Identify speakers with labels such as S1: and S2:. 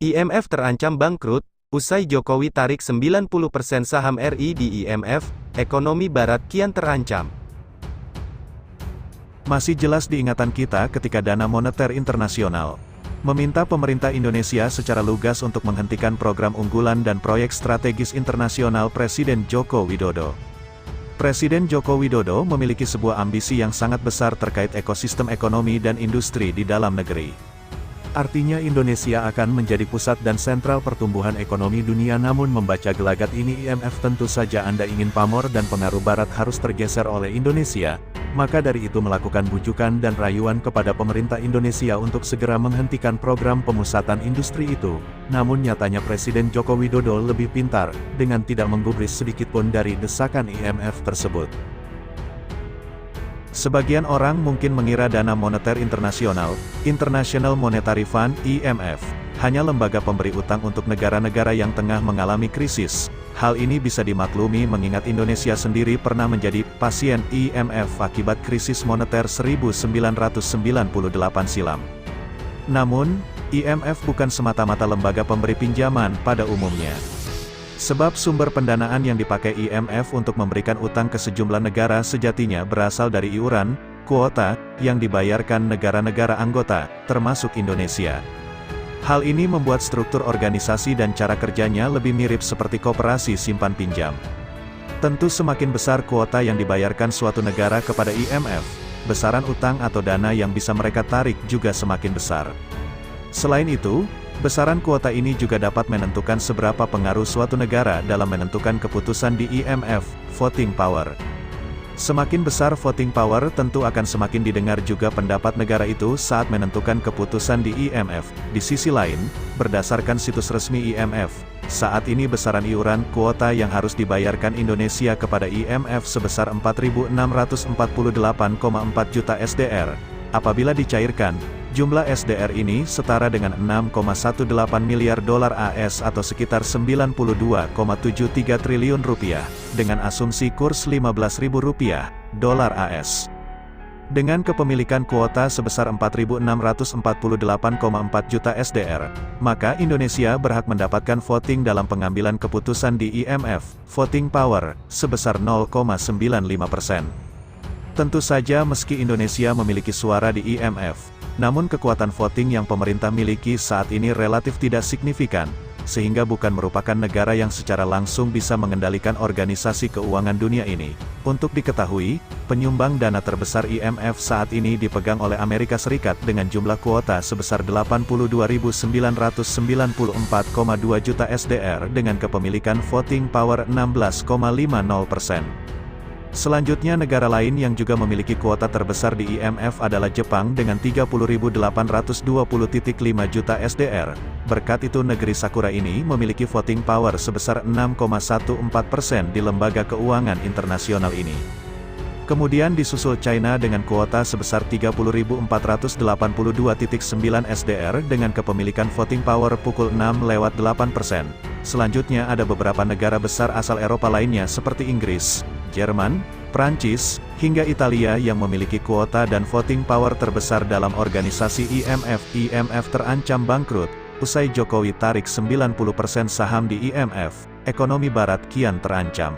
S1: IMF terancam bangkrut, usai Jokowi tarik 90% saham RI di IMF, ekonomi barat kian terancam.
S2: Masih jelas diingatan kita ketika Dana Moneter Internasional meminta pemerintah Indonesia secara lugas untuk menghentikan program unggulan dan proyek strategis internasional Presiden Joko Widodo. Presiden Joko Widodo memiliki sebuah ambisi yang sangat besar terkait ekosistem ekonomi dan industri di dalam negeri. Artinya Indonesia akan menjadi pusat dan sentral pertumbuhan ekonomi dunia, namun membaca gelagat ini IMF tentu saja Anda ingin pamor dan pengaruh barat harus tergeser oleh Indonesia, maka dari itu melakukan bujukan dan rayuan kepada pemerintah Indonesia untuk segera menghentikan program pemusatan industri itu. Namun nyatanya Presiden Joko Widodo lebih pintar, dengan tidak menggubris sedikitpun dari desakan IMF tersebut. Sebagian orang mungkin mengira Dana Moneter Internasional, International Monetary Fund (IMF), hanya lembaga pemberi utang untuk negara-negara yang tengah mengalami krisis. Hal ini bisa dimaklumi mengingat Indonesia sendiri pernah menjadi pasien IMF akibat krisis moneter 1998 silam. Namun, IMF bukan semata-mata lembaga pemberi pinjaman pada umumnya. Sebab sumber pendanaan yang dipakai IMF untuk memberikan utang ke sejumlah negara sejatinya berasal dari iuran, kuota, yang dibayarkan negara-negara anggota, termasuk Indonesia. Hal ini membuat struktur organisasi dan cara kerjanya lebih mirip seperti koperasi simpan pinjam. Tentu semakin besar kuota yang dibayarkan suatu negara kepada IMF, besaran utang atau dana yang bisa mereka tarik juga semakin besar. Selain itu, besaran kuota ini juga dapat menentukan seberapa pengaruh suatu negara dalam menentukan keputusan di IMF, voting power. Semakin besar voting power tentu akan semakin didengar juga pendapat negara itu saat menentukan keputusan di IMF. Di sisi lain, berdasarkan situs resmi IMF, saat ini besaran iuran kuota yang harus dibayarkan Indonesia kepada IMF sebesar 4.648,4 juta SDR. Apabila dicairkan, jumlah SDR ini setara dengan 6,18 miliar dolar AS atau sekitar 92,73 triliun rupiah, dengan asumsi kurs Rp15.000, dolar AS. Dengan kepemilikan kuota sebesar 4.648,4 juta SDR, maka Indonesia berhak mendapatkan voting dalam pengambilan keputusan di IMF, voting power, sebesar 0,95%. Tentu saja meski Indonesia memiliki suara di IMF, namun kekuatan voting yang pemerintah miliki saat ini relatif tidak signifikan, sehingga bukan merupakan negara yang secara langsung bisa mengendalikan organisasi keuangan dunia ini. Untuk diketahui, penyumbang dana terbesar IMF saat ini dipegang oleh Amerika Serikat dengan jumlah kuota sebesar 82.994,2 juta SDR dengan kepemilikan voting power 16,50%. Selanjutnya negara lain yang juga memiliki kuota terbesar di IMF adalah Jepang dengan 30.820,5 juta SDR. Berkat itu negeri Sakura ini memiliki voting power sebesar 6,14% di lembaga keuangan internasional ini. Kemudian disusul China dengan kuota sebesar 30.482,9 SDR dengan kepemilikan voting power pukul 6/8%. Selanjutnya ada beberapa negara besar asal Eropa lainnya seperti Inggris, Jerman, Prancis, hingga Italia yang memiliki kuota dan voting power terbesar dalam organisasi IMF. IMF terancam bangkrut, usai Jokowi tarik 90% saham di IMF, ekonomi barat kian terancam.